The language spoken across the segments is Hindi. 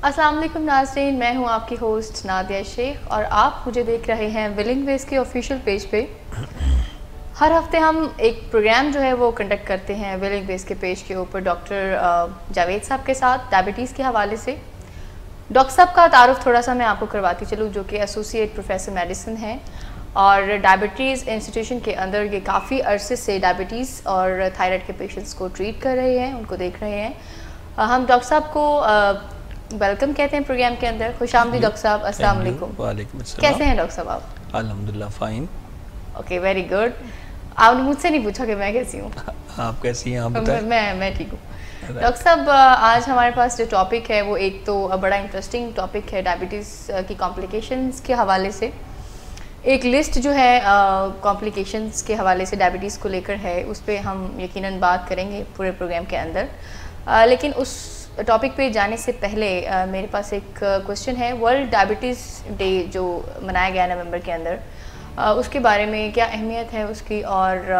अस्सलाम वालेकुम नाज़रीन, मैं हूं आपकी होस्ट नादिया शेख और आप मुझे देख रहे हैं विलिंग वेज के ऑफिशियल पेज पे। हर हफ्ते हम एक प्रोग्राम जो है वो कंडक्ट करते हैं विलिंग वेज के पेज के ऊपर डॉक्टर जावेद साहब के साथ डायबिटीज़ के हवाले से। डॉक्टर साहब का तारुफ थोड़ा सा मैं आपको करवाती चलूँ, जो कि एसोसिएट प्रोफेसर मेडिसिन हैं और डायबिटीज़ इंस्टीट्यूशन के अंदर ये काफ़ी अरसे से डायबिटीज़ और थायराइड के पेशेंट्स को ट्रीट कर रहे हैं, उनको देख रहे हैं। हम डॉक्टर साहब को वेलकम कहते हैं प्रोग्राम के अंदर। खुशामदीद डॉक्टर साहब, अस्सलाम वालेकुम। वालेकुम अस्सलाम। कैसे हैं डॉक्टर साहब आप? अल्हम्दुलिल्लाह फाइन। Okay, very good. आपने मुझसे नहीं पूछा कि मैं कैसी हूँ। आप कैसी हैं, आप बताएं। मैं ठीक हूँ। डॉक्टर साहब, आज हमारे पास जो टॉपिक है वो एक तो बड़ा इंटरेस्टिंग टॉपिक है, डायबिटीज़ की कॉम्प्लिकेशंस के हवाले से। एक लिस्ट जो है कॉम्प्लिकेशंस के हवाले से डायबिटीज़ को लेकर है, उस पर हम यकीनन बात करेंगे पूरे प्रोग्राम के अंदर। लेकिन उस टॉपिक पे जाने से पहले मेरे पास एक क्वेश्चन है। वर्ल्ड डायबिटीज़ डे जो मनाया गया नवंबर के अंदर, उसके बारे में क्या अहमियत है उसकी, और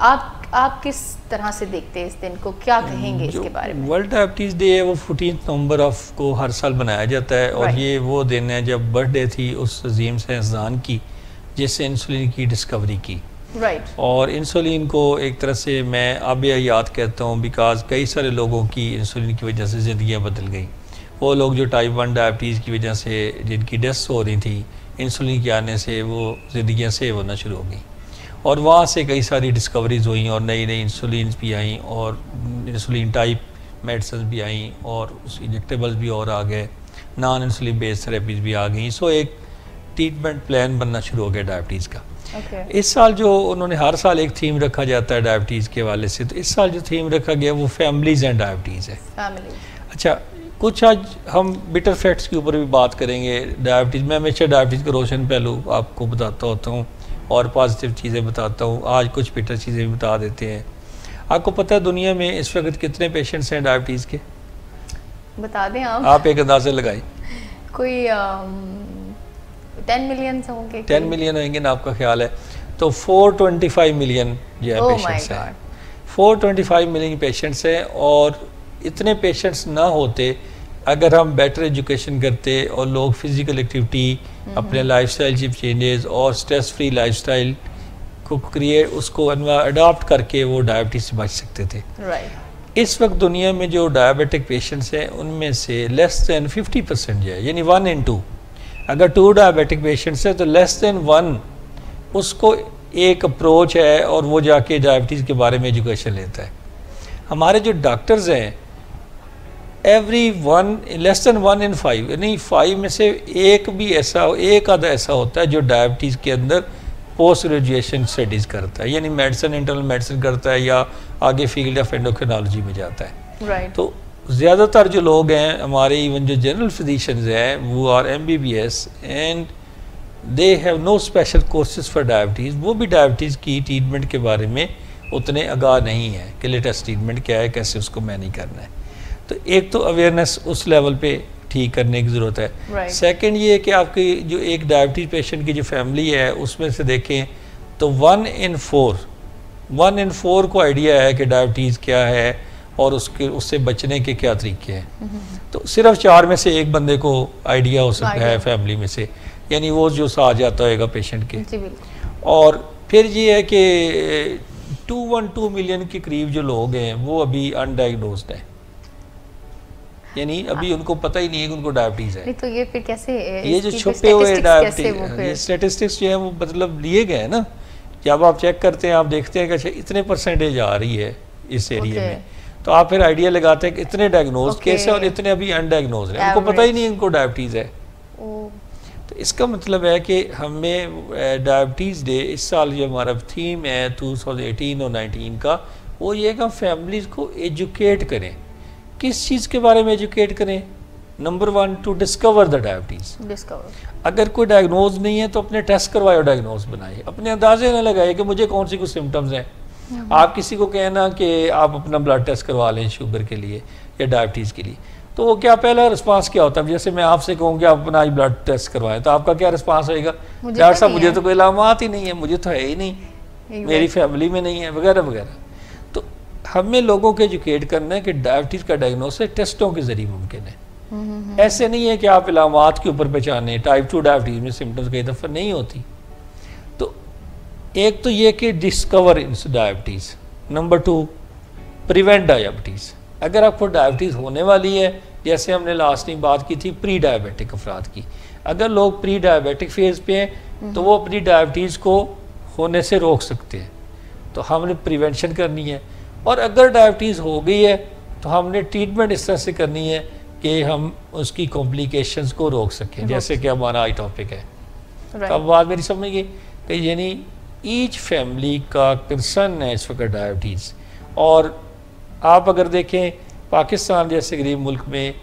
आप किस तरह से देखते हैं इस दिन को, क्या कहेंगे इसके बारे में? वर्ल्ड डायबिटीज़ डे है वो 14 नवंबर को हर साल मनाया जाता है और ये वो दिन है जब बर्थडे थी उस अजीम साइंसदान की जिससे इंसुलिन की डिस्कवरी की। और इंसुलिन को एक तरह से मैं अब यह याद कहता हूँ बिकॉज कई सारे लोगों की इंसुलिन की वजह से ज़िंदगियाँ बदल गई। वो लोग जो टाइप 1 डायबिटीज़ की वजह से जिनकी डेथ्स हो रही थी, इंसुलिन के आने से वो ज़िंदगियाँ सेव होना शुरू हो गई और वहाँ से कई सारी डिस्कवरीज हुई और नई नई इंसुलिन भी आई और इंसुलिन टाइप मेडिसिन भी आई और उस इंजेक्टेबल्स भी और आ गए, नॉन इंसुलिन बेस्ड थेरेपीज़ भी आ गई। सो एक ट्रीटमेंट प्लान बनना शुरू हो गया डायबिटीज़ का। इस साल जो उन्होंने हर साल एक थीम रखा जाता है डायबिटीज़ के हवाले से, तो इस साल जो थीम रखा गया वो फैमिलीज़ एंड डायबिटीज़ है। अच्छा, कुछ आज हम बिटर फैक्ट्स के ऊपर भी बात करेंगे। डायबिटीज़, मैं हमेशा डायबिटीज़ का रोशन पहलू आपको बताता होता हूँ और पॉजिटिव चीज़ें बताता हूँ। आज कुछ बिटर चीज़ें भी बता देते हैं। आपको पता है दुनिया में इस वक्त कितने पेशेंट्स हैं डायबिटीज़ के? बता दें आप एक अंदाज़ा लगाएं। कोई 10 मिलियन होंगे। 10 मिलियन होंगे ना, आपका ख्याल है? तो 425 मिलियन जो है पेशेंट्स हैं। 425 मिलियन पेशेंट्स हैं और इतने पेशेंट्स ना होते अगर हम बेटर एजुकेशन करते और लोग फिज़िकल एक्टिविटी, अपने लाइफस्टाइल चेंजेस और स्ट्रेस फ्री लाइफस्टाइल को क्रिएट उसको अडॉप्ट करके वो डायबिटीज़ से बच सकते थे। इस वक्त दुनिया में जो डायबिटिक पेशेंट्स हैं उनमें से लेस दैन 50% जो है, यानी 1 in 2, अगर 2 डायबिटिक पेशेंट्स है तो लेस दैन 1 उसको एक अप्रोच है और वो जाके डायबिटीज़ के बारे में एजुकेशन लेता है। हमारे जो डॉक्टर्स हैं every one less than 1 in 5, यानी 5 में से एक आधा ऐसा होता है जो डायबिटीज़ के अंदर पोस्ट ग्रेजुएशन स्टडीज़ करता है, यानी मेडिसिन, इंटरनल मेडिसिन करता है या आगे फील्ड ऑफ एंडोक्रिनोलॉजी में जाता है। तो ज़्यादातर जो लोग हैं हमारे, इवन जो जनरल फिजिशियंस हैं, वो are MBBS and they have no special courses for diabetes. वो भी डायबिटीज़ की ट्रीटमेंट के बारे में उतने आगाह नहीं है कि लेटेस्ट ट्रीटमेंट क्या है, कैसे उसको मैनेज करना है। तो एक तो अवेयरनेस उस लेवल पे ठीक करने की ज़रूरत है। सेकंड ये है कि आपकी जो एक डायबिटीज़ पेशेंट की जो फैमिली है उसमें से देखें तो 1 in 4 को आइडिया है कि डायबिटीज़ क्या है और उससे बचने के क्या तरीके हैं। तो सिर्फ 4 में से एक बंदे को आइडिया हो सकता है फैमिली में से, यानी वो जो साथ जाता होगा पेशेंट के। और फिर ये है कि 212 मिलियन के करीब जो लोग हैं वो अभी अनडायग्नोज्ड हैं, यानी अभी उनको पता ही नहीं है कि उनको डायबिटीज़ है। तो ये फिर कैसे, ये जो छुपे हुए डायबिटीज, ये स्टेटिस्टिक्स जो है वो मतलब लिए गए हैं ना। जब आप चेक करते हैं आप देखते हैं कि अच्छा इतने परसेंटेज आ रही है इस एरिया में, तो आप फिर आइडिया लगाते हैं कि इतने डायग्नोज केस है और इतने अभी अनडायग्नोज हैं, उनको पता ही नहीं इनको डायबिटीज़ है। तो इसका मतलब है कि हमें डायबिटीज़ डे इस साल जो हमारा थीम है 2018 और 19 का, वो ये कि हम फैमिलीज़ को एजुकेट करें। किस चीज़ के बारे में एजुकेट करें? Number 1, to discover the diabetes. अगर कोई डायग्नोज नहीं है तो अपने टेस्ट करवाए और डायग्नोज बनाए, अपने अंदाजे न लगाए कि मुझे कौन सी कुछ सिम्टम्स हैं। आप किसी को कहना कि आप अपना ब्लड टेस्ट करवा लें शुगर के लिए या डायबिटीज़ के लिए, तो वो क्या पहला रिस्पांस क्या होता है? जैसे मैं आपसे कहूँ कि आप अपना आज ब्लड टेस्ट करवाएं, तो आपका क्या रिस्पांस होएगा? डॉक्टर साहब मुझे तो कोई इलामात ही नहीं है, मुझे तो है ही नहीं, मेरी फैमिली में नहीं है, वगैरह वगैरह। तो हमें लोगों को एजुकेट करना है कि डायबिटीज़ का डायग्नोसिस टेस्टों के ज़रिए मुमकिन है। ऐसे नहीं है कि आप इलामात के ऊपर पहचाने। टाइप 2 डायबिटीज़ में सिम्टम्स कई दफ़ा नहीं होती। तो एक तो ये कि discover diabetes, number 2 prevent diabetes. अगर आपको डायबिटीज़ होने वाली है, जैसे हमने लास्ट में बात की थी प्री डायबिटिक अफराद की, अगर लोग प्री डायबिटिक फेज़ पे हैं तो वो अपनी डायबिटीज़ को होने से रोक सकते हैं, तो हमने प्रिवेंशन करनी है। और अगर डायबिटीज़ हो गई है तो हमने ट्रीटमेंट इस तरह से करनी है कि हम उसकी कॉम्प्लिकेशंस को रोक सकें, जैसे कि हमारा आई टॉपिक है। अब बात मेरी समझ गई कि यानी ईच फैमिली का कंसर्न है इस वक्त डायबिटीज़। और आप अगर देखें पाकिस्तान जैसे गरीब मुल्क में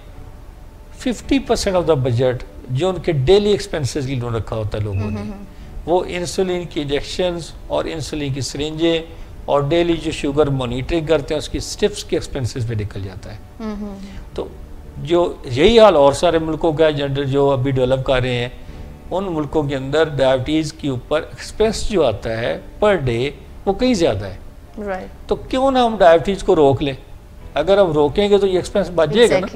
50% ऑफ द बजट जो उनके डेली एक्सपेंसेस के लिए रखा होता है लोगों ने, वो इंसुलिन की इंजेक्शंस और इंसुलिन की सिरिंजें और डेली जो शुगर मॉनिटरिंग करते हैं उसकी स्टिप्स के एक्सपेंसेस पे निकल जाता है। तो जो यही हाल और सारे मुल्कों का है जो अभी डेवलप कर रहे हैं, उन मुल्कों के अंदर डायबिटीज़ के ऊपर एक्सपेंस जो आता है पर डे वो कहीं ज़्यादा है। तो क्यों ना हम डायबिटीज़ को रोक लें? अगर हम रोकेंगे तो ये एक्सपेंस बच जाएगा ना।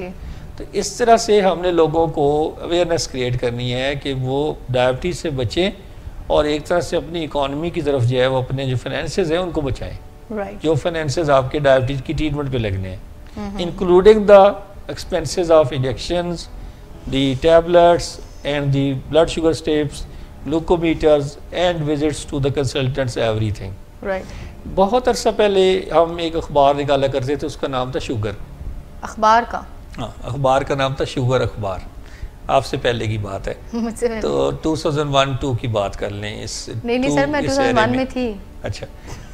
तो इस तरह से हमने लोगों को अवेयरनेस क्रिएट करनी है कि वो डायबिटीज़ से बचें और एक तरह से अपनी इकॉनमी की तरफ जो है वो अपने जो फाइनेंसेस हैं उनको बचाएं। जो फाइनेंसेस आपके डायबिटीज़ की ट्रीटमेंट पे लगने हैं, including the expenses of injections, the tablets and the blood sugar steps, glucometers and visits to the consultants, everything. Right. बहुत अरसा पहले हम एक अखबार निकाला करते थे, उसका नाम था शुगर अखबार का। हाँ, अखबार का नाम था शुगर अखबार। आपसे पहले की बात है मुझसे तो 2001-2 की बात कर लें। नहीं सर, मैं 2001 में थी। अच्छा,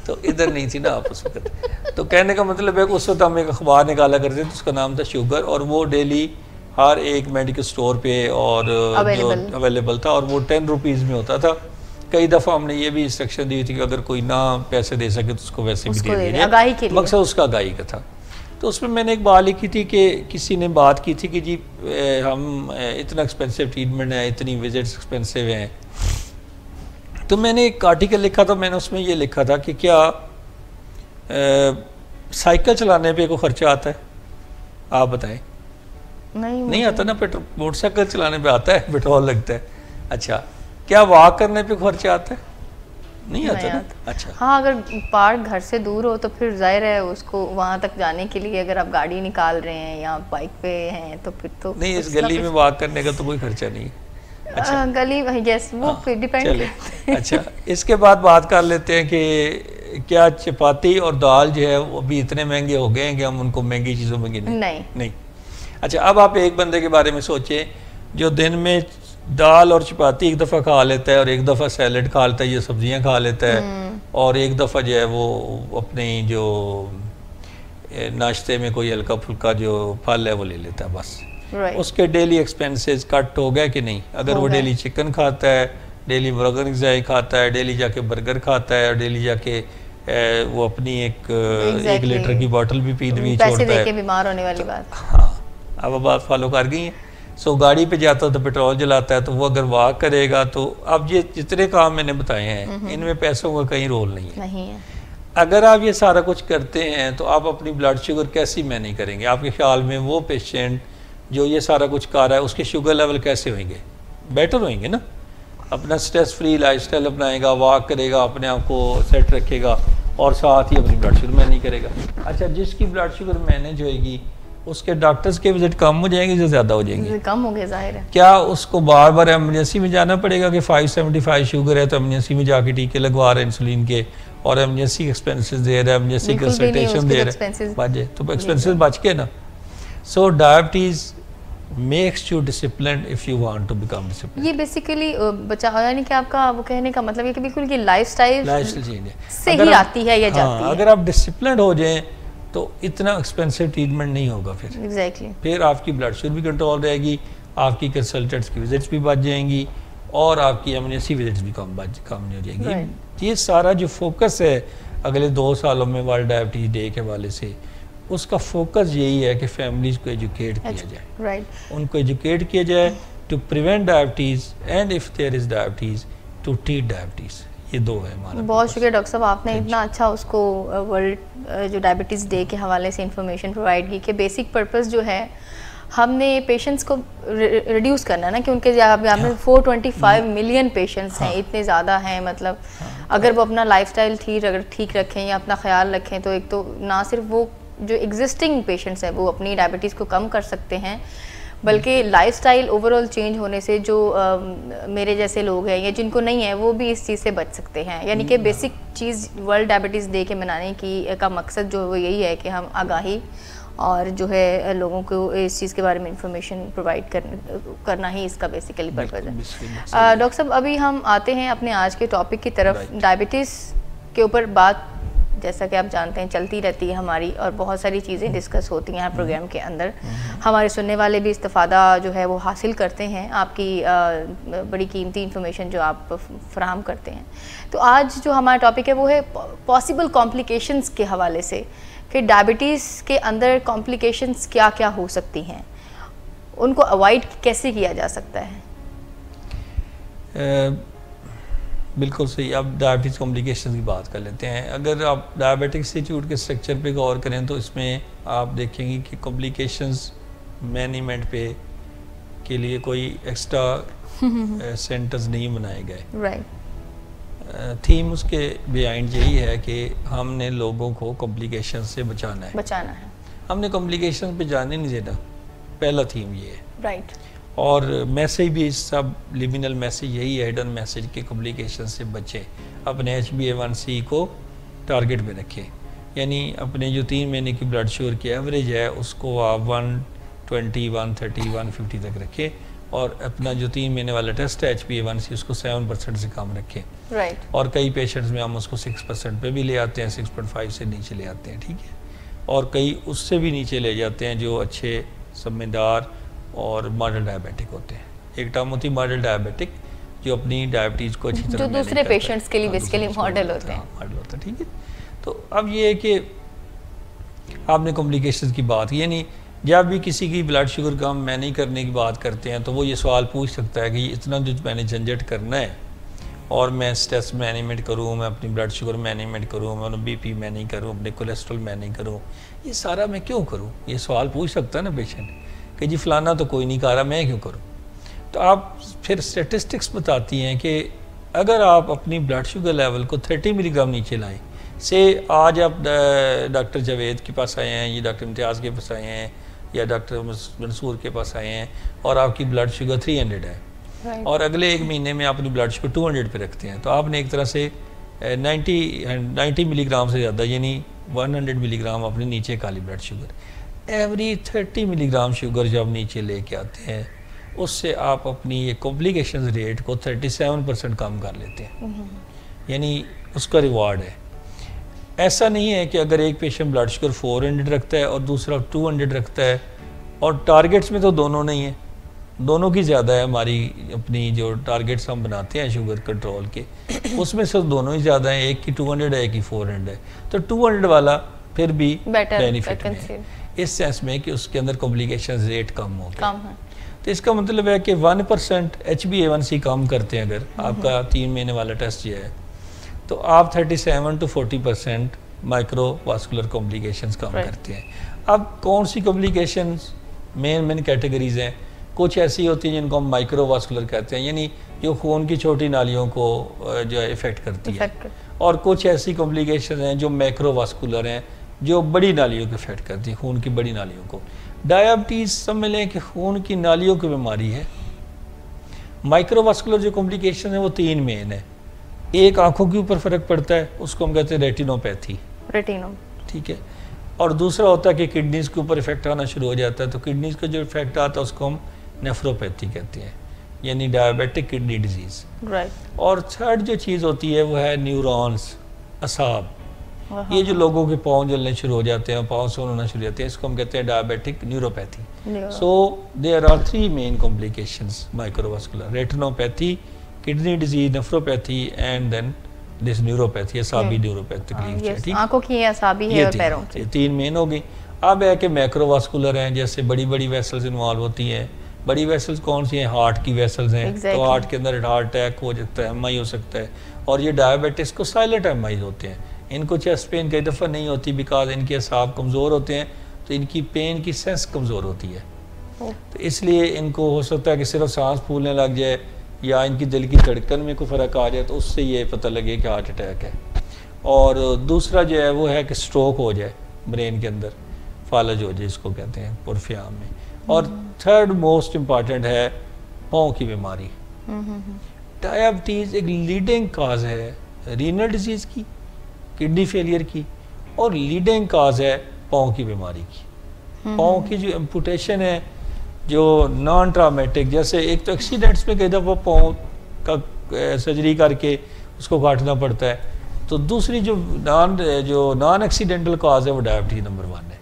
तो इधर नहीं थी ना आप उस वक्त। तो कहने का मतलब है कि उस वक्त हम एक अखबार निकाला करते थे, उसका नाम था शुगर, और वो डेली हर एक मेडिकल स्टोर पे और अवेलेबल था, और वो 10 रुपीज़ में होता था। कई दफ़ा हमने ये भी इंस्ट्रक्शन दी थी कि अगर कोई ना पैसे दे सके तो उसको वैसे भी दे दीजिए, मकसद उसका आगाही का था। तो उसमें मैंने एक बात लिखी थी कि किसी ने बात की थी कि जी हम इतना एक्सपेंसिव ट्रीटमेंट है, इतनी विजिट्स एक्सपेंसिव हैं। तो मैंने एक आर्टिकल लिखा था, मैंने उसमें ये लिखा था कि क्या साइकिल चलाने पे कोई खर्चा आता है? आप बताएं। नहीं आता ना। पेट्रोल मोटरसाइकिल चलाने पे आता है, पेट्रोल लगता है। अच्छा, क्या वॉक करने पे खर्चा आता है? नहीं आता ना। अच्छा, हाँ, अगर पार्क घर से दूर हो तो फिर जाहिर है उसको वहाँ तक जाने के लिए अगर आप गाड़ी निकाल रहे हैं या बाइक पे हैं तो फिर तो नहीं, इस गली में वॉक करने का तो कोई खर्चा नहीं है। अच्छा, गली यस, वो डिपेंड। अच्छा, इसके बाद बात कर लेते हैं कि क्या चपाती और दाल जो है वो भी इतने महंगे हो गए हैं कि हम उनको महंगी चीज़ों में गिने? नहीं। अच्छा, अब आप एक बंदे के बारे में सोचें जो दिन में दाल और चपाती एक दफ़ा खा लेता है और एक दफ़ा सैलड खा लेता है, ये सब्जियां खा लेता है, और एक दफ़ा जो है वो अपनी जो नाश्ते में कोई हल्का फुल्का जो फल है वो ले लेता है बस। उसके डेली एक्सपेंसेस कट हो गए कि नहीं? अगर वो डेली चिकन खाता है, डेली मुर्गा ग़िज़ाई खाता है, डेली जाके बर्गर खाता है, और डेली जाके वो अपनी एक लीटर की बोतल भी पी छोड़ता है, बीमार होने वाली बात। हाँ, अब बात फॉलो कर गई है। सो गाड़ी पे जाता है तो पेट्रोल जलाता है, तो वो अगर वॉक करेगा तो अब ये जितने काम मैंने बताए हैं इनमें पैसों का कहीं रोल नहीं है। अगर आप ये सारा कुछ करते हैं तो आप अपनी ब्लड शुगर कैसी मैनेज करेंगे? आपके ख्याल में वो पेशेंट जो ये सारा कुछ कर रहा है उसके शुगर लेवल कैसे होंगे? बेटर होंगे ना। अपना स्ट्रेस फ्री लाइफस्टाइल अपनाएगा, वॉक करेगा, अपने आप को सेट रखेगा और साथ ही अपनी ब्लड शुगर मैनेज करेगा। अच्छा, जिसकी ब्लड शुगर मैनेज होएगी उसके डॉक्टर्स के विजिट कम हो जाएंगे जो ज़्यादा हो जाएंगे? कम हो गए, जाहिर है। क्या उसको बार बार एमरजेंसी में जाना पड़ेगा कि 575 शुगर है तो एमरजेंसी में जाके टीके लगवा रहे हैं इंसुलिन के, और एमरजेंसी एक्सपेंसेस दे रहे हैं, एमरजेंसी कंसल्टेशन दे रहे हैं, बचे तो एक्सपेंसेस बच के ना। सो diabetes makes you disciplined if you want to become disciplined। ये बेसिकली बचा, यानी कि आपका वो कहने का मतलब ये कि बिल्कुल ये लाइफस्टाइल चेंज है, से ही आती है या जाती है। अगर आप डिसिप्लिन हो जाएं तो इतना एक्सपेंसिव ट्रीटमेंट नहीं होगा फिर। एग्जैक्टली। फिर आपकी ब्लड शुगर भी कंट्रोल रहेगी, आपकी कंसल्टेंट्स की विजिट्स भी बच जाएंगी, और आपकी एमरजेंसी विजिट्स भी कम नहीं हो जाएंगी। ये सारा जो फोकस है अगले 2 सालों में वर्ल्ड डायबिटीज डे के हवाले से, उसका फोकस यही है कि फैमिलीज को एजुकेट किया जाए, उनको एजुकेट किया जाए to prevent diabetes and if there is diabetes to treat diabetes. ये 2 है हमारा। बहुत शुक्रिया डॉक्टर साहब, आपने इतना अच्छा उसको वर्ल्ड जो डायबिटीज़ डे के हवाले से इंफॉर्मेशन प्रोवाइड की कि बेसिक पर्पस जो है हमने पेशेंट्स को रिड्यूस करना ना, कि उनके आपने 425 मिलियन पेशेंट्स हैं, इतने ज़्यादा हैं, मतलब अगर वो अपना लाइफस्टाइल ठीक रखें या अपना ख्याल रखें तो एक तो ना सिर्फ वो जो एग्जिस्टिंग पेशेंट्स हैं वो अपनी डायबिटीज़ को कम कर सकते हैं, बल्कि लाइफस्टाइल ओवरऑल चेंज होने से जो मेरे जैसे लोग हैं या जिनको नहीं है वो भी इस चीज़ से बच सकते हैं। यानी कि बेसिक चीज़ वर्ल्ड डायबिटीज़ डे के मनाने की का मकसद जो है वो यही है कि हम आगाही और जो है लोगों को इस चीज़ के बारे में इंफॉर्मेशन प्रोवाइड करना ही इसका बेसिकली पर्पज़ है। डॉक्टर साहब, अभी हम आते हैं अपने आज के टॉपिक की तरफ। डायबिटीज़ के ऊपर बात जैसा कि आप जानते हैं चलती रहती है हमारी, और बहुत सारी चीज़ें डिस्कस होती हैं प्रोग्राम के अंदर। हमारे सुनने वाले भी इस्तिफ़ादा जो है वो हासिल करते हैं आपकी बड़ी कीमती इंफॉर्मेशन जो आप फराहम करते हैं। तो आज जो हमारा टॉपिक है वो है पॉसिबल कॉम्प्लिकेशंस के हवाले से, कि डायबिटीज़ के अंदर कॉम्प्लिकेशंस क्या क्या हो सकती हैं, उनको अवॉइड कैसे किया जा सकता है? बिल्कुल सही। अब डायबिटीज़ कॉम्प्लिकेशन की बात कर लेते हैं। अगर आप डायबिटिक इंस्टीट्यूट के स्ट्रक्चर पे गौर करें तो इसमें आप देखेंगे कि कॉम्प्लिकेशंस मैनेजमेंट पे के लिए कोई एक्स्ट्रा सेंटर्स नहीं बनाए गए। राइट। थीम उसके बिहाइंड यही है कि हमने लोगों को कॉम्प्लिकेशन से बचाना है। हमने कॉम्प्लिकेशन पे जाने नहीं देना, पहला थीम ये है। राइट। और मैसेज भी सब लिमिनल मैसेज यही है, हिडन मैसेज के कॉम्प्लिकेशन से बचें, अपने HbA1c को टारगेट में रखें। यानी अपने जो 3 महीने की ब्लड शुगर की एवरेज है उसको आप 120, 130, 150 तक रखें, और अपना जो 3 महीने वाला टेस्ट है HbA1c उसको 7% से कम रखें। राइट। और कई पेशेंट्स में हम उसको 6% पे भी ले आते हैं, 6.5 से नीचे ले आते हैं, ठीक है। और कई उससे भी नीचे ले जाते हैं जो अच्छे समझदार और मॉडल डायबिटिक होते हैं। एक टर्म होती है मॉडल डायबिटिक, जो अपनी डायबिटीज़ को अच्छी तरह जो दूसरे पेशेंट्स के लिए बेसिकली मॉडल होते हैं। मॉडल होता है, ठीक है। तो अब ये है कि आपने कॉम्प्लिकेशंस की बात, यानी जब भी किसी की ब्लड शुगर कम मैनेज करने की बात करते हैं तो वो ये सवाल पूछ सकता है कि इतना जो मैंने झंझट करना है और मैं स्ट्रेस मैनेजमेंट करूँ, मैं अपनी ब्लड शुगर मैनेजमेंट करूँ, मैं BP मैनेज करूँ, अपने कोलेस्ट्रॉल मैनेज करूँ, ये सारा मैं क्यों करूँ? ये सवाल पूछ सकता है ना पेशेंट कि जी फलाना तो कोई नहीं कर रहा, मैं क्यों करूँ? तो आप फिर स्टेटिस्टिक्स बताती हैं कि अगर आप अपनी ब्लड शुगर लेवल को 30 मिलीग्राम नीचे लाएं, से आज आप डॉक्टर जावेद के पास आए हैं, या डॉक्टर इम्तियाज़ के पास आए हैं, या डॉक्टर मंसूर के पास आए हैं, और आपकी ब्लड शुगर 300 है, और अगले 1 महीने में आप अपनी ब्लड शुगर 200 पे रखते हैं, तो आपने एक तरह से 90 मिलीग्राम से ज़्यादा यानी 100 मिलीग्राम अपने नीचे काली blood sugar, every 30 milligram sugar जब नीचे लेके आते हैं उससे आप अपनी ये कॉम्प्लिकेशन रेट को 37% कम कर लेते हैं। यानी उसका रिवार्ड है। ऐसा नहीं है कि अगर एक पेशेंट ब्लड शुगर 400 रखता है और दूसरा 200 रखता है, और टारगेट्स में तो दोनों नहीं है, दोनों की ज़्यादा है। हमारी अपनी जो टारगेट्स हम बनाते हैं शुगर कंट्रोल के, उसमें से दोनों ही ज़्यादा हैं, एक की 200 है, एक की 400 है, तो 200 वाला फिर भी बेनिफिट है इस सेंस में कि उसके अंदर कॉम्प्लिकेशन रेट कम हो गया। तो इसका मतलब है कि 1% HbA1c कम करते हैं अगर आपका 3 महीने वाला टेस्ट ये है, तो आप 37 to 40% माइक्रोवास्कुलर कॉम्प्लिकेशंस कम करते हैं। अब कौन सी कॉम्प्लिकेशंस मेन कैटेगरीज हैं? कुछ ऐसी होती हैं जिनको हम माइक्रोवास्कुलर कहते हैं, यानी जो खून की छोटी नालियों को जो है इफेक्ट करती है, और कुछ ऐसी कॉम्प्लिकेशन हैं जो मैक्रोवास्कुलर हैं, जो बड़ी नालियों को इफेक्ट करती है, खून की बड़ी नालियों को। डायबिटीज़ समझ लें कि खून की नालियों की बीमारी है। माइक्रोवास्कुलर जो कॉम्प्लिकेशन है वो 3 मेन है। एक आंखों के ऊपर फर्क पड़ता है, उसको हम कहते हैं रेटिनोपैथी, ठीक है। और दूसरा होता है कि किडनीज़ के ऊपर इफेक्ट आना शुरू हो जाता है, तो किडनीज़ का जो इफेक्ट आता है उसको हम नेफ्रोपैथी कहते हैं, यानी डायबिटिक किडनी डिजीज़। और थर्ड जो चीज़ होती है वो है न्यूरॉन्स, असाब। ये जो लोगों के पाँव जलने शुरू हो जाते हैं, पाँव सोन होना शुरू हो जाते हैं, इसको हम कहते हैं diabetic neuropathy. So there are 3 main complications microvascular: retinopathy, kidney disease, nephropathy, and then this neuropathy, असाबी न्यूरोपैथी तकलीफ, ठीक। आंखों की असाबी है और पैरों की, 3 मेन हो गई। अब है कि मैक्रोवास्कुलर हैं, जैसे बड़ी बड़ी वेसल्स इन्वॉल्व होती हैं। बड़ी वेसल्स कौन सी हैं? हार्ट की वेसल्स हैं, तो हार्ट के अंदर हार्ट अटैक हो सकता है, MI हो सकता है। और ये डायबिटिस को साइलेंट MI होते हैं, इनको चेस्ट पेन कई दफ़ा नहीं होती बिकॉज इनके असाब कमज़ोर होते हैं, तो इनकी पेन की सेंस कमज़ोर होती है। तो इसलिए इनको हो सकता है कि सिर्फ सांस फूलने लग जाए या इनकी दिल की धड़कन में कोई फ़र्क आ जाए तो उससे ये पता लगे कि हार्ट अटैक है। और दूसरा जो है वो है कि स्ट्रोक हो जाए, ब्रेन के अंदर फालज हो जाए, इसको कहते हैं पुरफ्याम में। और थर्ड मोस्ट इम्पॉर्टेंट है पाँव की बीमारी। डायबिटीज़ एक लीडिंग काज है रीनल डिजीज़ की, किडनी फेलियर की, और लीडिंग काज है पाँव की बीमारी की। पाँव की जो एम्पुटेशन है, जो नॉन ट्रामेटिक, जैसे एक तो एक्सीडेंट्स में कई दफ़ा पाँव का सर्जरी करके उसको काटना पड़ता है, तो दूसरी जो नॉन एक्सीडेंटल काज है वो डायबिटीज़ नंबर 1 है।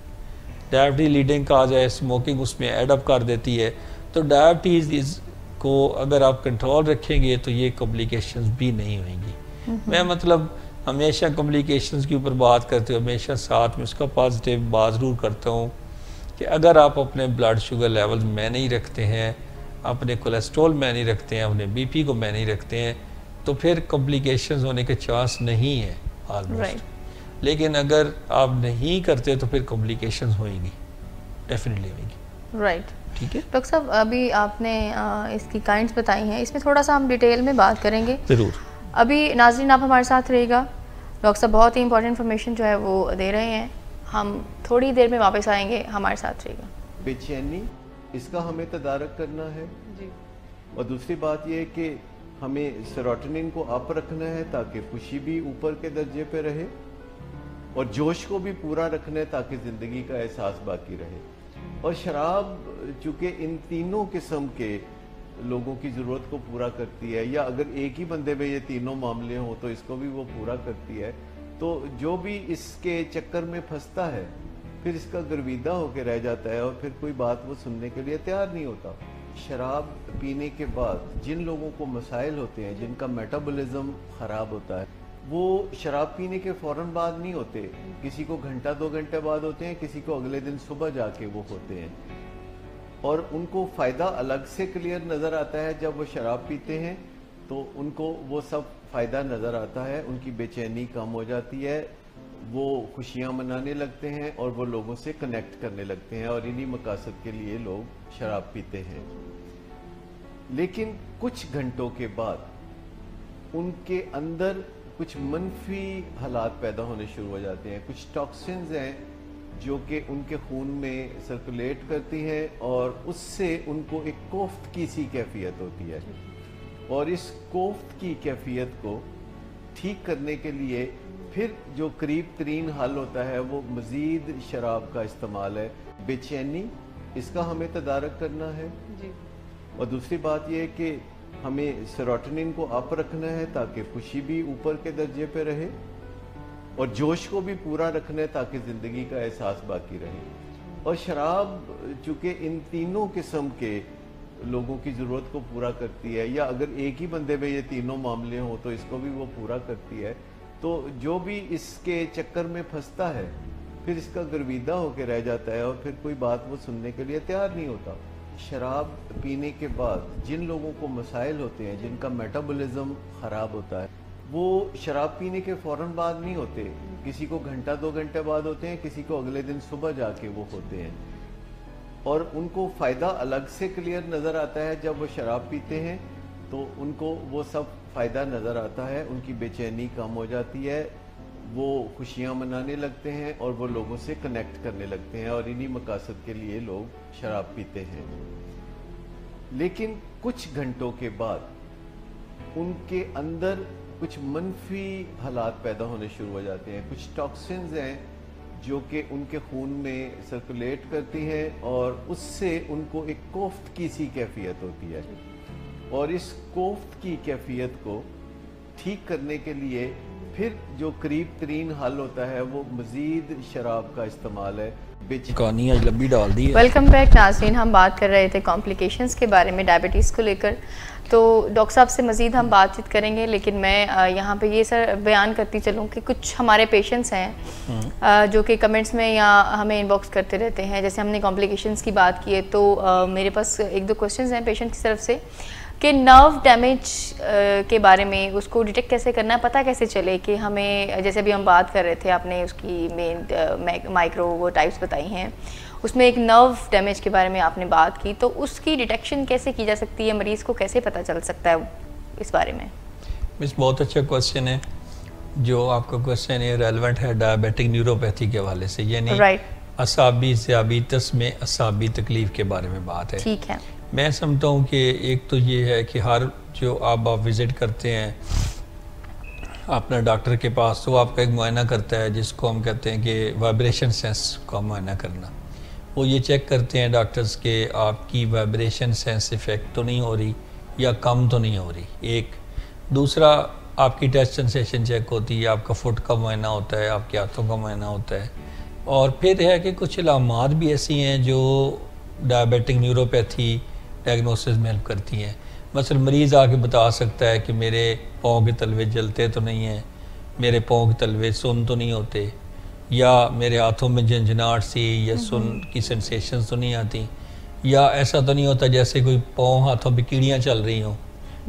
डायबिटीज़ लीडिंग काज है, स्मोकिंग उसमें एडअप कर देती है। तो डायबिटीज़ को अगर आप कंट्रोल रखेंगे तो ये कॉम्प्लिकेशंस भी नहीं होंगी। मैं मतलब हमेशा कॉम्प्लिकेशंस के ऊपर बात करते हुए हमेशा साथ में उसका पॉजिटिव बात ज़रूर करता हूँ कि अगर आप अपने ब्लड शुगर लेवल में नहीं रखते हैं, अपने कोलेस्ट्रॉल में नहीं रखते हैं, अपने बीपी को में नहीं रखते हैं, तो फिर कॉम्प्लिकेशंस होने के चांस नहीं है ऑलमोस्ट। लेकिन अगर आप नहीं करते तो फिर कॉम्प्लिकेशंस होंगी, डेफिनेटली होंगी। राइट, ठीक है डॉक्टर साहब, अभी आपने इसकी काइंड्स बताई हैं, इसमें थोड़ा सा हम डिटेल में बात करेंगे ज़रूर। अभी नाज़रीन आप हमारे साथ रहिएगा, डॉक्टर साहब बहुत ही इंपॉर्टेंट इन्फॉर्मेशन जो है वो दे रहे हैं, हम थोड़ी देर में वापस आएंगे, हमारे साथ रहिएगा। बेचैनी, इसका हमें तदारक करना है जी। और दूसरी बात यह है कि हमें सेरोटोनिन को अप रखना है ताकि खुशी भी ऊपर के दर्जे पे रहे, और जोश को भी पूरा रखना है ताकि ज़िंदगी का एहसास बाकी रहे। और शराब चूँकि इन तीनों किस्म के लोगों की ज़रूरत को पूरा करती है, या अगर एक ही बंदे में ये तीनों मामले हों तो इसको भी वो पूरा करती है, तो जो भी इसके चक्कर में फंसता है फिर इसका गर्विदा होकर रह जाता है और फिर कोई बात वो सुनने के लिए तैयार नहीं होता। शराब पीने के बाद जिन लोगों को मसाइल होते हैं, जिनका मेटाबॉलिज्म ख़राब होता है, वो शराब पीने के फ़ौरन बाद नहीं होते, किसी को घंटा 2 घंटे बाद होते हैं, किसी को अगले दिन सुबह जाके वो होते हैं। और उनको फ़ायदा अलग से क्लियर नज़र आता है जब वो शराब पीते हैं, तो उनको वो सब फ़ायदा नज़र आता है, उनकी बेचैनी कम हो जाती है, वो खुशियाँ मनाने लगते हैं और वो लोगों से कनेक्ट करने लगते हैं, और इन्हीं मकासद के लिए लोग शराब पीते हैं। लेकिन कुछ घंटों के बाद उनके अंदर कुछ मनफी हालात पैदा होने शुरू हो जाते हैं। कुछ टॉक्सिन्स हैं जो कि उनके खून में सर्कुलेट करती हैं और उससे उनको एक कोफ्त की सी कैफियत होती है, और इस कोफ्त की कैफियत को ठीक करने के लिए फिर जो करीब तरीन हल होता है वो मज़ीद शराब का इस्तेमाल है। बेचैनी, इसका हमें तदारक करना है जी। और दूसरी बात यह है कि हमें सेरोटोनिन को अप रखना है ताकि खुशी भी ऊपर के दर्जे पे रहे, और जोश को भी पूरा रखना है ताकि ज़िंदगी का एहसास बाकी रहे। और शराब चूँकि इन तीनों किस्म के लोगों की ज़रूरत को पूरा करती है, या अगर एक ही बंदे में ये तीनों मामले हों तो इसको भी वो पूरा करती है, तो जो भी इसके चक्कर में फंसता है फिर इसका गर्विदा होकर रह जाता है और फिर कोई बात वो सुनने के लिए तैयार नहीं होता। शराब पीने के बाद जिन लोगों को मसाइल होते हैं, जिनका मेटाबॉलिज्म ख़राब होता है, वो शराब पीने के फ़ौरन बाद नहीं होते, किसी को घंटा 2 घंटे बाद होते हैं, किसी को अगले दिन सुबह जाके वो होते हैं। और उनको फ़ायदा अलग से क्लियर नज़र आता है जब वो शराब पीते हैं, तो उनको वो सब फ़ायदा नज़र आता है, उनकी बेचैनी कम हो जाती है, वो खुशियाँ मनाने लगते हैं और वो लोगों से कनेक्ट करने लगते हैं, और इन्हीं मकासद के लिए लोग शराब पीते हैं। लेकिन कुछ घंटों के बाद उनके अंदर कुछ मनफी हालात पैदा होने शुरू हो जाते हैं। कुछ टॉक्सिन्स हैं जो कि उनके खून में सर्कुलेट करती हैं और उससे उनको एक कोफ्त की सी कैफियत होती है, और इस कोफ्त की कैफियत को ठीक करने के लिए फिर जो करीब तरीन हल होता है वो मज़ीद शराब का इस्तेमाल है। लंबी डाल दी है। वेलकम बैक नाज़रीन, हम बात कर रहे थे कॉम्प्लिकेशंस के बारे में डायबिटीज़ को लेकर, तो डॉक्टर साहब से मज़ीद हम बातचीत करेंगे, लेकिन मैं यहाँ पे ये सर बयान करती चलूँ कि कुछ हमारे पेशेंट्स हैं जो कि कमेंट्स में या हमें इनबॉक्स करते रहते हैं। जैसे हमने कॉम्प्लिकेशंस की बात की है, तो मेरे पास 1-2 क्वेश्चंस हैं पेशेंट की तरफ से कि नर्व डैमेज के बारे में, उसको डिटेक्ट कैसे करना है, पता कैसे चले कि हमें, जैसे अभी हम बात कर रहे थे, आपने उसकी मेन माइक्रो वो टाइप्स बताई हैं, उसमें एक नर्व डैमेज के बारे में आपने बात की, तो उसकी डिटेक्शन कैसे की जा सकती है, मरीज़ को कैसे पता चल सकता है इस बारे में? मिस बहुत अच्छा क्वेश्चन है। जो आपका क्वेश्चन है रेलेवेंट है डायबिटिक न्यूरोपैथी के हवाले से, यानी असाबी ज़ियाबीतस में असाबी तकलीफ़ के बारे में बात है। ठीक है। मैं समझता हूँ कि एक तो ये है कि हर जो आप विज़िट करते हैं अपना डॉक्टर के पास, तो आपका एक मुआयना करता है जिसको हम कहते हैं कि वाइब्रेशन सेंस का मुआयना करना। वो ये चेक करते हैं डॉक्टर्स के आपकी वाइब्रेशन सेंस इफ़ेक्ट तो नहीं हो रही या कम तो नहीं हो रही, एक। दूसरा आपकी टच सेंसेशन चेक होती है, आपका फुट का मुआयना होता है, आपके हाथों का मुआयना होता है। और फिर है कि कुछ अलामात भी ऐसी हैं जो डायबिटिक न्यूरोपैथी डायग्नोसिस में हेल्प करती हैं। मसलन मरीज़ आके बता सकता है कि मेरे पाँव के तलवे जलते तो नहीं हैं, मेरे पाँव के तलवे सुन तो नहीं होते, या मेरे हाथों में झंझनाहट सी या सुन की सेंसेशंस तो नहीं आती, या ऐसा तो नहीं होता जैसे कोई पाँव हाथों पे कीड़ियाँ चल रही हों।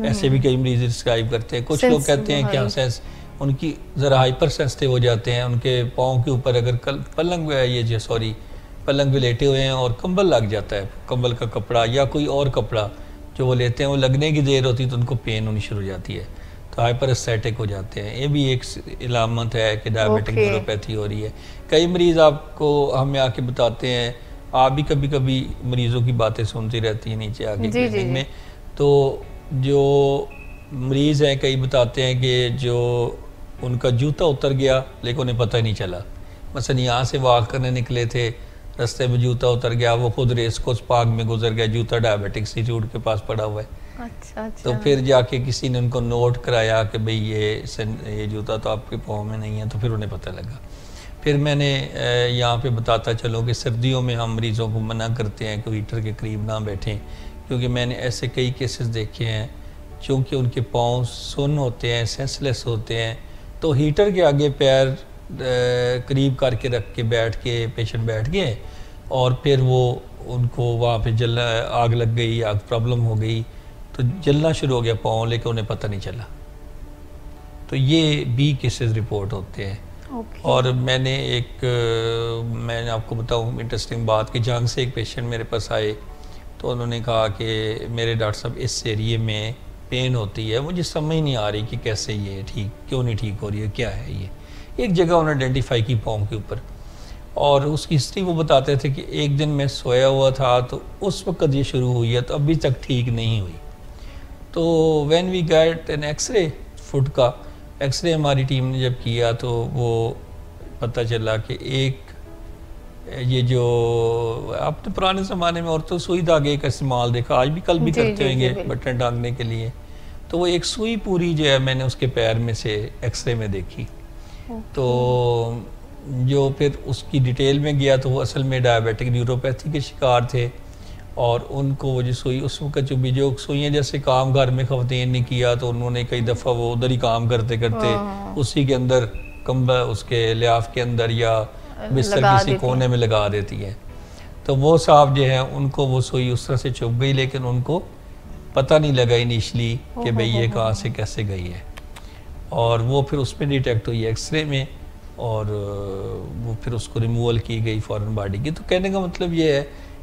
ऐसे भी कई मरीज़ डिस्क्राइब करते हैं। कुछ लोग कहते हैं कि हाँ सेंस उनकी ज़रा हाइपर सेंसिटिव हो जाते हैं, उनके पाँव के ऊपर अगर पलंग पे लेटे हुए हैं और कंबल लग जाता है, कंबल का कपड़ा या कोई और कपड़ा जो वो लेते हैं, वो लगने की देर होती है तो उनको पेन होनी शुरू हो जाती है, तो हाइपर एस्थेटिक हो जाते हैं। ये भी एक इलामत है कि डायबिटिक न्यूरोपैथी हो रही है। कई मरीज़ आपको हमें आके बताते हैं, आप भी कभी कभी मरीज़ों की बातें सुनती रहती हैं नीचे आके क्लिनिक में, तो जो मरीज़ हैं कई बताते हैं कि जो उनका जूता उतर गया लेकिन उन्हें पता ही नहीं चला। मसलन यहाँ से वॉक करने निकले थे, रास्ते में जूता उतर गया, वो खुद रेस कोर्स पार्क में गुजर गया, जूता डायबिटिक इंस्टीट्यूट के पास पड़ा हुआ है। अच्छा। तो फिर जाके किसी ने उनको नोट कराया कि भाई ये जूता तो आपके पाँव में नहीं है, तो फिर उन्हें पता लगा। फिर मैंने यहाँ पे बताता चलो कि सर्दियों में हम मरीज़ों को मना करते हैं कि हीटर के करीब ना बैठें, क्योंकि मैंने ऐसे कई केसेस देखे हैं चूँकि उनके पाँव सुन्न होते हैं, सेंसलेस होते हैं, तो हीटर के आगे पैर करीब करके रख के बैठ के पेशेंट बैठ गए और फिर वो उनको वहाँ पे जलना, आग लग गई, आग प्रॉब्लम हो गई, तो जलना शुरू हो गया पाँव, लेकिन उन्हें पता नहीं चला। तो ये भी केसेस रिपोर्ट होते हैं। और मैंने आपको बताऊँ इंटरेस्टिंग बात कि जंग से एक पेशेंट मेरे पास आए, तो उन्होंने कहा कि मेरे डॉक्टर साहब इस एरिए में पेन होती है, मुझे समझ नहीं आ रही कि कैसे ये ठीक क्यों नहीं ठीक हो रही है, क्या है ये। एक जगह उन्होंने आइडेंटिफाई की पाँव के ऊपर, और उसकी हिस्ट्री वो बताते थे कि एक दिन मैं सोया हुआ था तो उस वक्त ये शुरू हुई है, तो अभी तक ठीक नहीं हुई। तो when we get an X-ray foot का एक्सरे हमारी टीम ने जब किया, तो वो पता चला कि एक ये जो आपने पुराने ज़माने में औरतों सुई धागे का इस्तेमाल देखा, आज भी कल भी करते होंगे बटन टांगने के लिए, तो वो एक सुई पूरी जो है मैंने उसके पैर में से एक्सरे में देखी। तो जो फिर उसकी डिटेल में गया तो वो असल में डायबिटिक न्यूरोपैथी के शिकार थे, और उनको वो जो सुई उस वक्त जो सुइयाँ जैसे काम घर में ख़वातीन ने किया, तो उन्होंने कई दफ़ा वो उधर ही काम करते करते उसी के अंदर कंबल उसके लियाफ के अंदर या बिस्तर किसी कोने में लगा देती है। तो वो साहब जो है उनको वो सुई उस तरह से चुभ गई, लेकिन उनको पता नहीं लगा इनिशली कि भाई ये कहाँ से कैसे गई है, और वो फिर उसमें डिटेक्ट हुई एक्सरे में, और वो फिर उसको रिमूवल की गई फॉरेन बॉडी की। तो कहने का मतलब ये है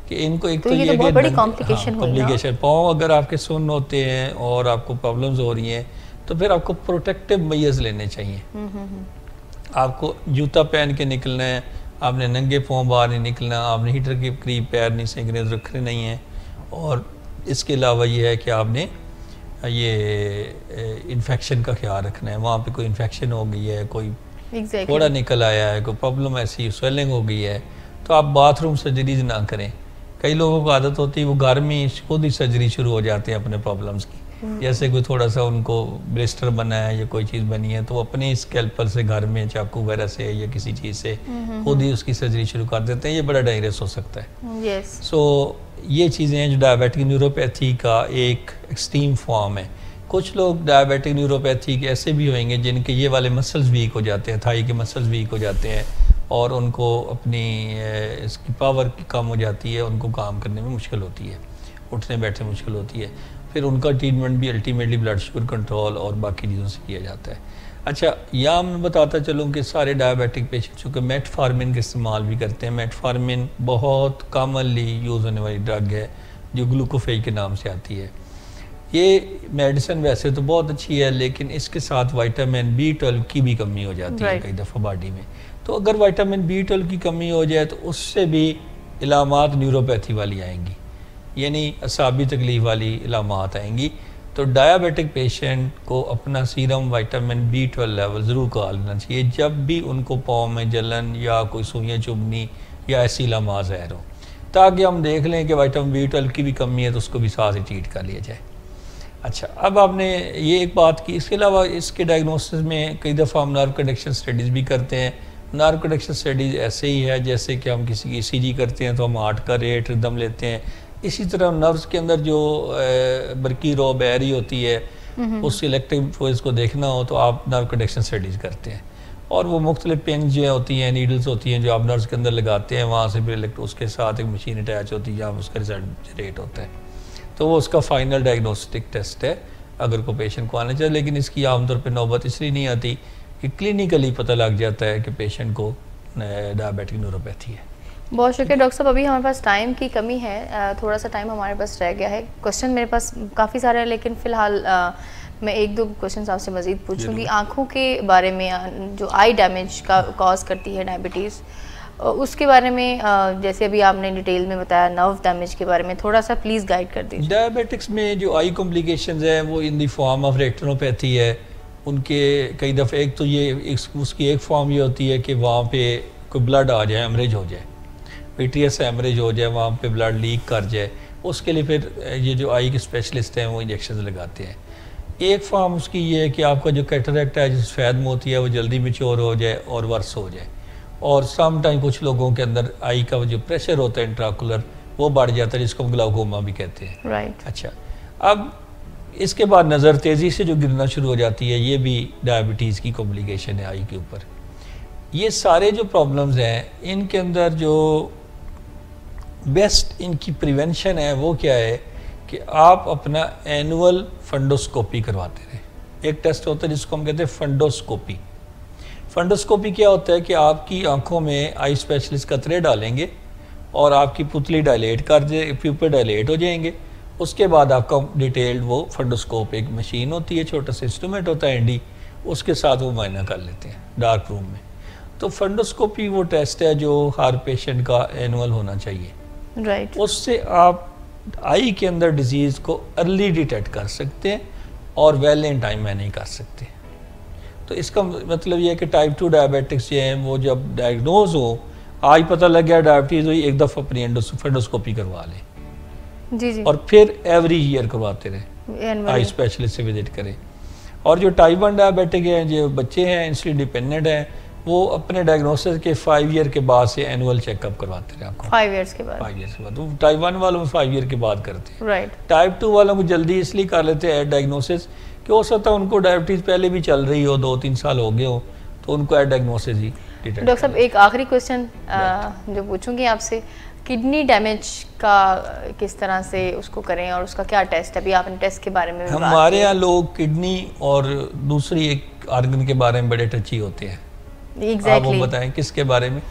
कि इनको एक तो ये बहुत बड़ी कॉम्प्लिकेशन पाँव अगर आपके सुन्न होते हैं और आपको प्रॉब्लम्स हो रही हैं, तो फिर आपको प्रोटेक्टिव मेजर्स लेने चाहिए। आपको जूता पहन के निकलना है, आपने नंगे पाँव बाहर नहीं निकलना, आपने हीटर के करीब पैर नहीं सेंकने रखने नहीं है, और इसके अलावा ये है कि आपने ये इन्फेक्शन का ख्याल रखना है। वहाँ पे कोई इन्फेक्शन हो गई है, कोई फोड़ा निकल आया है, कोई प्रॉब्लम ऐसी स्वेलिंग हो गई है, तो आप बाथरूम सर्जरीज ना करें। कई लोगों को आदत होती है वो घर में खुद ही सर्जरी शुरू हो जाते हैं अपने प्रॉब्लम्स की, जैसे कोई थोड़ा सा उनको ब्लिस्टर बना है या कोई चीज़ बनी है, तो वो अपने स्कैल्पल से घर में चाकू वगैरह से या किसी चीज़ से खुद ही उसकी सर्जरी शुरू कर देते हैं। ये बड़ा डायरेस हो सकता है। सो ये चीज़ें हैं जो डायबिटिक न्यूरोपैथी का एक एक्सट्रीम फॉर्म है। कुछ लोग डायबिटिक न्यूरोपैथी के ऐसे भी होंगे जिनके ये वाले मसल्स वीक हो जाते हैं, थाई के मसल्स वीक हो जाते हैं, और उनको अपनी इसकी पावर कम हो जाती है, उनको काम करने में मुश्किल होती है, उठने बैठने मुश्किल होती है। फिर उनका ट्रीटमेंट भी अल्टीमेटली ब्लड शुगर कंट्रोल और बाकी चीज़ों से किया जाता है। अच्छा, यहाँ मैं बताता चलूँ कि सारे डायबिटिक पेशेंट चूँकि मेटफॉर्मिन का इस्तेमाल भी करते हैं। मेटफॉर्मिन बहुत कॉमनली यूज़ होने वाली ड्रग है जो ग्लूकोफेज के नाम से आती है। ये मेडिसिन वैसे तो बहुत अच्छी है, लेकिन इसके साथ विटामिन B12 की भी कमी हो जाती है कई दफ़ा बॉडी में। तो अगर विटामिन B12 की कमी हो जाए तो उससे भी इलामात न्यूरोपैथी वाली आएंगी, यानी असाबी तकलीफ वाली इलामात आएंगी। तो डायबिटिक पेशेंट को अपना सीरम विटामिन B12 लेवल ज़रूर कर लेना चाहिए जब भी उनको पाँव में जलन या कोई सुइयाँ चुभनी या ऐसी इलामात ज़ाहिर हो, ताकि हम देख लें कि विटामिन B12 की भी कमी है तो उसको भी साथ ही ट्रीट कर लिया जाए। अच्छा, अब आपने ये एक बात की, इसके अलावा इसके डायग्नोसिस में कई दफ़ा हम नर्व कंडक्शन स्टडीज़ भी करते हैं। नर्व कंडक्शन स्टडीज़ ऐसे ही है जैसे कि हम किसी की ECG करते हैं तो हम हार्ट का रेट रिदम लेते हैं। इसी तरह नर्व्स के अंदर जो बरकी रो बह रही होती है उस इलेक्ट्रिक फोर्स को देखना हो तो आप नर्व कंडक्शन स्टडीज़ करते हैं, और वो मुख्तलिफ पेन जो होती हैं, नीडल्स होती हैं जो आप नर्व्स के अंदर लगाते हैं, वहाँ से फिर उसके साथ एक मशीन अटैच होती है जहाँ उसका रिजल्ट जनरेट होता है। तो वो उसका फाइनल डायग्नोस्टिक टेस्ट है अगर कोई पेशेंट को आना चाहिए। लेकिन इसकी आमतौर पर नौबत इसलिए नहीं आती कि क्लिनिकली पता लग जाता है कि पेशेंट को डायबिटिक न्यूरोपैथी है। बहुत शुक्रिया डॉक्टर साहब। अभी हमारे पास टाइम की कमी है, थोड़ा सा टाइम हमारे पास रह गया है। क्वेश्चन मेरे पास काफ़ी सारे हैं, लेकिन फ़िलहाल मैं एक दो क्वेश्चन आपसे मज़ीद पूछूंगी। आँखों के बारे में जो आई डैमेज का कॉज करती है डायबिटीज़, उसके बारे में जैसे अभी आपने डिटेल में बताया, नर्व डैमेज के बारे में थोड़ा सा प्लीज़ गाइड कर दीजिए। डायबिटिक्स में जो आई कॉम्प्लिकेशंस हैं वो in the form of retinopathy है। उनके कई दफ़े एक तो ये उसकी एक फॉर्म ये होती है कि वहाँ पे कोई ब्लड आ जाए, एमरेज हो जाए, विट्रियस एमरेज हो जाए, वहाँ पे ब्लड लीक कर जाए। उसके लिए फिर ये जो आई के स्पेशलिस्ट हैं वो इंजेक्शन लगाते हैं। एक फॉर्म उसकी ये है कि आपका जो कैटरेक्ट है, जो सफ़ेद मोती है, वो जल्दी मैच्योर हो जाए और वर्स हो जाए। और सम टाइम कुछ लोगों के अंदर आई का जो प्रेशर होता है इंट्राकुलर वो बढ़ जाता है, जिसको हम ग्लाउकोमा भी कहते हैं। राइट। अच्छा, अब इसके बाद नज़र तेज़ी से जो गिरना शुरू हो जाती है, ये भी डायबिटीज़ की कॉम्प्लिकेशन है आई के ऊपर। ये सारे जो प्रॉब्लम्स हैं इनके अंदर जो बेस्ट इनकी प्रिवेंशन है वो क्या है कि आप अपना एनुअल फंडोस्कोपी करवाते रहें। एक टेस्ट होता है जिसको हम कहते हैं फंडोस्कोपी। फंडोस्कोपी क्या होता है कि आपकी आंखों में आई स्पेशलिस्ट कतरे डालेंगे और आपकी पुतली डायलेट कर दे, प्यूपिल डायलेट हो जाएंगे। उसके बाद आपका डिटेल्ड वो फंडोस्कोप, एक मशीन होती है, छोटा सा इंस्ट्रूमेंट होता है एनडी, उसके साथ वो मुआयना कर लेते हैं डार्क रूम में। तो फंडोस्कोपी वो टेस्ट है जो हर पेशेंट का एनुअल होना चाहिए। राइट। उससे आप आई के अंदर डिजीज़ को अर्ली डिटेक्ट कर सकते हैं और वेल इन टाइम में नहीं कर सकते। तो इसका मतलब ये है कि टाइप 2 डायबिटिक्स ये हैं वो जब डायग्नोज हो, आज पता लग गया डायबिटीज़ हुई, एक दफ़ा अपनी फंडोस्कोपी करवा लें। जी जी। और फिर एवरी ईयर करवाते रहें, आई स्पेशलिस्ट से विजिट करें। और जो टाइप 1 डायबिटिक हैं, जो बच्चे हैं इंसुलिन डिपेंडेंट हैं, वो अपने डायग्नोसिस के 5 ईयर के बाद से एनुअल चेकअप करवाते रहे आपको। 5 ईयर्स के बाद। 5 ईयर्स के बाद। तो टाइप 1 वालों में 5 ईयर के बाद करते हैं। राइट। टाइप 2 वालों को जल्दी इसलिए कर लेते हैं डायग्नोसिस कि हो सकता है उनको डायबिटीज़ पहले भी चल रही हो, 2-3 साल हो गए हो, तो उनको एट डायग्नोसिस ही डिटेक्ट। डॉक्टर साहब एक आखिरी क्वेश्चन जो पूछूंगी आपसे, किडनी डैमेज का किस तरह से उसको करें और उसका क्या टेस्ट है? अभी आपने टेस्ट के बारे में भी हमारे यहाँ लोग किडनी और दूसरी एक आर्गन के बारे में बड़े टची होते हैं। आप वो बताएं किसके बारे में?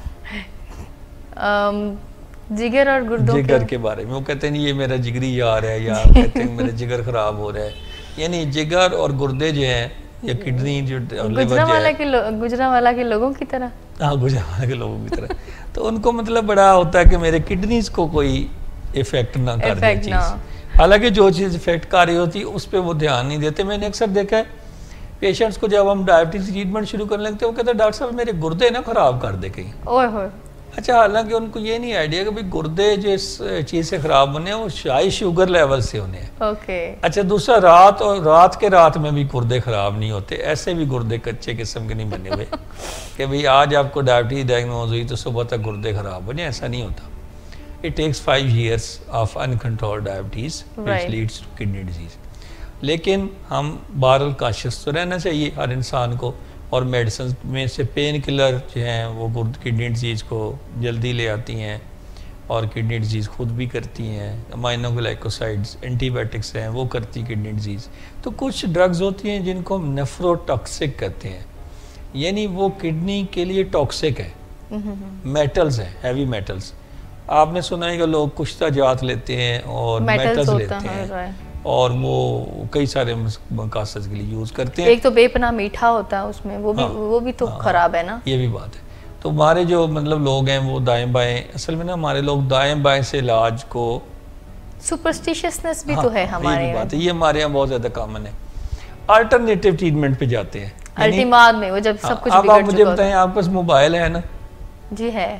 जिगर और गुर्दों जिगर के बारे में। वो कहते हैं ये मेरा जिगरी यार है, या कहते हैं मेरा जिगर खराब हो रहा है। यानी जिगर और गुर्दे जो हैं या किडनी जो गुजरांवाला के लोगों की तरह। हाँ, गुजरांवाला के लोगों की तरह। तो उनको मतलब बड़ा होता है कि मेरे किडनीज को कोई इफेक्ट ना कर दे चीज़। हालांकि जो चीज़ इफेक्ट कर रही होती है उस पर वो ध्यान नहीं देते। मैंने अक्सर देखा है पेशेंट्स को, जब हम डायबिटीज ट्रीटमेंट शुरू करने लगते हैं वो कहते हैं डॉक्टर साहब मेरे गुर्दे ना खराब कर दे कहीं। ओए होए। अच्छा, हालांकि उनको ये नहीं आइडिया कि भाई गुर्दे जिस चीज़ से ख़राब होने हैं वो शायद शुगर लेवल से होने हैं। ओके। अच्छा, दूसरा रात में भी गुर्दे ख़राब नहीं होते। ऐसे भी गुर्दे कच्चे किस्म के नहीं बने हुए कि भाई आज आपको डायबिटीज डायग्नोज हुई तो सुबह तक गुर्दे ख़राब हो जाए, ऐसा नहीं होता। It takes 5 years of uncontrolled diabetes which leads to kidney disease. लेकिन हम बहरहाल काशिश तो रहना चाहिए हर इंसान को, और मेडिसिन में से पेन किलर जो हैं वो किडनी डिजीज़ को जल्दी ले आती हैं, और किडनी डिजीज़ खुद भी करती हैं, अमाइनोग्लाइकोसाइड्स एंटीबायोटिक्स हैं वो करती किडनी डिजीज़। तो कुछ ड्रग्स होती हैं जिनको हम नेफ्रोटॉक्सिक कहते हैं, यानी वो किडनी के लिए टॉक्सिक है। मेटल्स हैं, हैवी मेटल्स। आपने सुना है कि लोग कुश्ता जात लेते हैं और मेटल्स लेते हैं और वो कई सारे मकासद के लिए यूज़ करते हैं। एक तो बेपनाह मीठा होता है उसमें, वो भी तो खराब है ना। ये भी बात है। तो हमारे जो मतलब लोग हैं वो दाएं बाएं, असल में ना हमारे लोग दाएं बाएं से इलाज को, सुपरस्टिशियसनेस भी तो है हमारे, ये बात है, ये हमारे यहाँ बहुत ज़्यादा कॉमन है। अल्टरनेटिव ट्रीटमेंट पे जाते हैं अल्टीमेट में, वो जब सब कुछ अब आप मुझे बताएं, आपके पास मोबाइल है ना? जी है।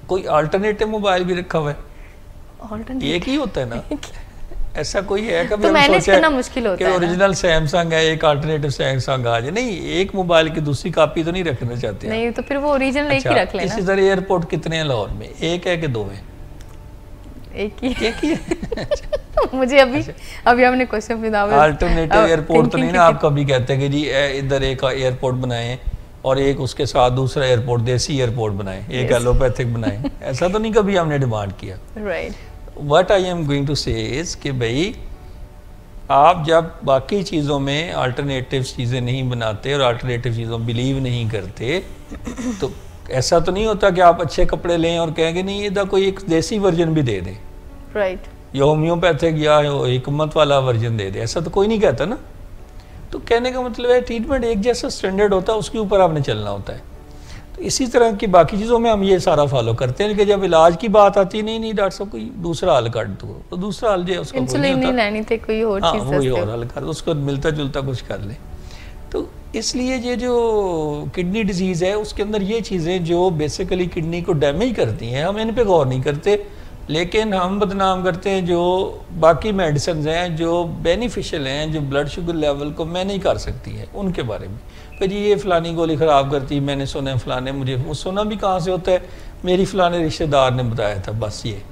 कोई अल्टरनेटिव मोबाइल भी रखा हुआ है? एक ही होता है ना? ऐसा कोई है कभी? तो मैनेज करना मुश्किल होता है कि ओरिजिनल सैमसंग है, एक अल्टरनेटिव सैमसंग आ जाए। नहीं, एक मोबाइल की दूसरी कॉपी तो नहीं रखना चाहते नहीं, तो फिर वो ओरिजिनल एक ही रख लेना। इसी तरह एयरपोर्ट कितने हैं लाहौर में? एक है कि दो हैं? एक ही है। मुझे अभी हमने क्वेश्चन पूछा, अल्टरनेटिव एयरपोर्ट तो नहीं ना? आप कभी कहते हैं कि जी इधर एक एयरपोर्ट बनाएं और एक उसके साथ दूसरा एयरपोर्ट, देसी एयरपोर्ट बनाएं, एक एलोपैथिक बनाएं। ऐसा तो नहीं कभी हमने डिमांड किया। Right. What I am going to say is कि भाई आप जब बाकी चीज़ों में अल्टरनेटिव चीज़ें नहीं बनाते और अल्टरनेटिव चीज़ों बिलीव नहीं करते, तो ऐसा तो नहीं होता कि आप अच्छे कपड़े लें और कहेंगे नहीं इधर कोई एक देसी वर्जन भी दे दें, राइट, या होम्योपैथिक या हिकमत वाला वर्जन दे दे, ऐसा तो कोई नहीं कहता ना। तो कहने का मतलब है ट्रीटमेंट एक जैसा स्टैंडर्ड होता है, उसके ऊपर आपने चलना होता है। तो इसी तरह की बाकी चीज़ों में हम ये सारा फॉलो करते हैं कि जब इलाज की बात आती है, नहीं डॉक्टर साहब कोई दूसरा हल कर दो, तो दूसरा हल जो है उसका इंसुलिन नहीं लेनी थी, कोई और चीज़, वही और हल कर दो, उसको मिलता जुलता कुछ कर ले। तो इसलिए ये जो किडनी डिजीज़ है उसके अंदर ये चीज़ें जो बेसिकली किडनी को डैमेज करती हैं, हम इन पे गौर नहीं करते, लेकिन हम बदनाम करते हैं जो बाकी मेडिसिन हैं जो बेनिफिशियल हैं, जो ब्लड शुगर लेवल को मैनेज कर सकती हैं, उनके बारे में। फिर ये फलानी गोली ख़राब करती, मैंने सुना है फलाने, मुझे वो सुना भी कहाँ से होता है, मेरी फलाने रिश्तेदार ने बताया था, बस ये।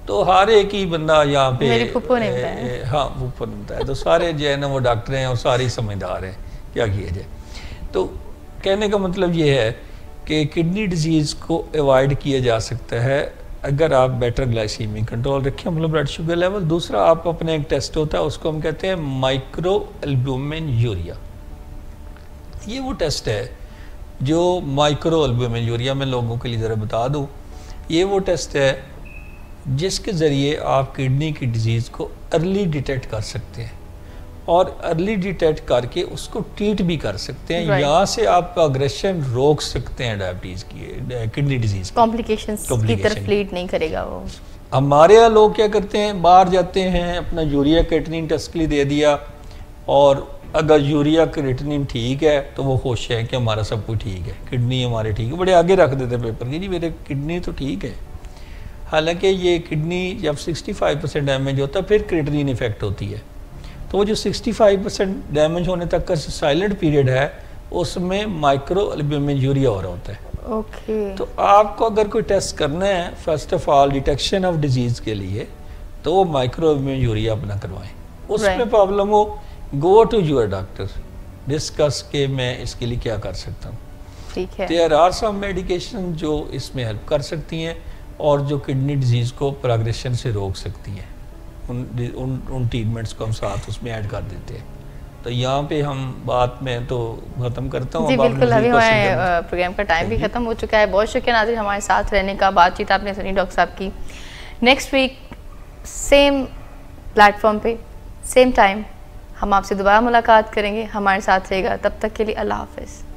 तो हर एक ही बंदा यहाँ पे, मेरी फूफो ने बताया, हाँ फूफो ने बताया, तो सारे जो है ना वो डॉक्टर हैं और सारे समझदार हैं, क्या किया जाए। तो कहने का मतलब ये है कि किडनी डिजीज़ को अवॉइड किया जा सकता है अगर आप बेटर ग्लाइसीमिक कंट्रोल रखें, मतलब ब्लड शुगर लेवल। दूसरा आप अपने एक टेस्ट होता है उसको हम कहते हैं माइक्रो एल्ब्यूमिन यूरिया। ये वो टेस्ट है जो माइक्रो एल्ब्यूमिन यूरिया, मैं लोगों के लिए ज़रा बता दूँ, ये वो टेस्ट है जिसके ज़रिए आप किडनी की डिजीज़ को अर्ली डिटेक्ट कर सकते हैं और अर्ली डिटेक्ट करके उसको ट्रीट भी कर सकते हैं। यहाँ से आप अग्रेशन रोक सकते हैं डायबिटीज़ की, किडनी डिजीज़ कॉम्प्लिकेशंस की तरफ लीड नहीं करेगा वो। हमारे यहाँ लोग क्या करते हैं, बाहर जाते हैं, अपना यूरिया क्रिएटिनिन टेस्ट के लिए दे दिया, और अगर यूरिया क्रिएटिनिन ठीक है तो वो खुश है कि हमारा सब कुछ ठीक है, किडनी हमारे ठीक है, बड़े आगे रख देते पेपर कि जी मेरे किडनी तो ठीक है। हालांकि ये किडनी जब 65% डैमेज होता है फिर क्रिएटिनिन इफेक्ट होती है, तो वो जो 65% डैमेज होने तक का साइलेंट पीरियड है उसमें माइक्रो एल्ब्यूमिन यूरिया हो रहा होता है। ओके। तो आपको अगर कोई टेस्ट करना है first of all detection of disease के लिए, तो वो माइक्रो एल्ब्यूमिन यूरिया अपना करवाएं। उसमें प्रॉब्लम हो, go to your doctor, discuss के मैं इसके लिए क्या कर सकता हूँ। ठीक है। देयर आर सम मेडिकेशन जो इसमें हेल्प कर सकती हैं और जो किडनी डिजीज़ को प्रोग्रेशन से रोक सकती हैं, उन ट्रीटमेंट्स को हम साथ उसमें ऐड कर देते हैं। तो यहाँ पे हम बात में तो ख़त्म करता हूँ। जी बिल्कुल, अभी हमारे प्रोग्राम का टाइम भी ख़त्म हो चुका है। बहुत शुक्रिया नाज़रीन हमारे साथ रहने का, बातचीत आपने सुनी डॉक्टर साहब की। नेक्स्ट वीक सेम प्लेटफॉर्म पे सेम टाइम हम आपसे दोबारा मुलाकात करेंगे, हमारे साथ रहेगा। तब तक के लिए अल्लाह हाफ़िज़।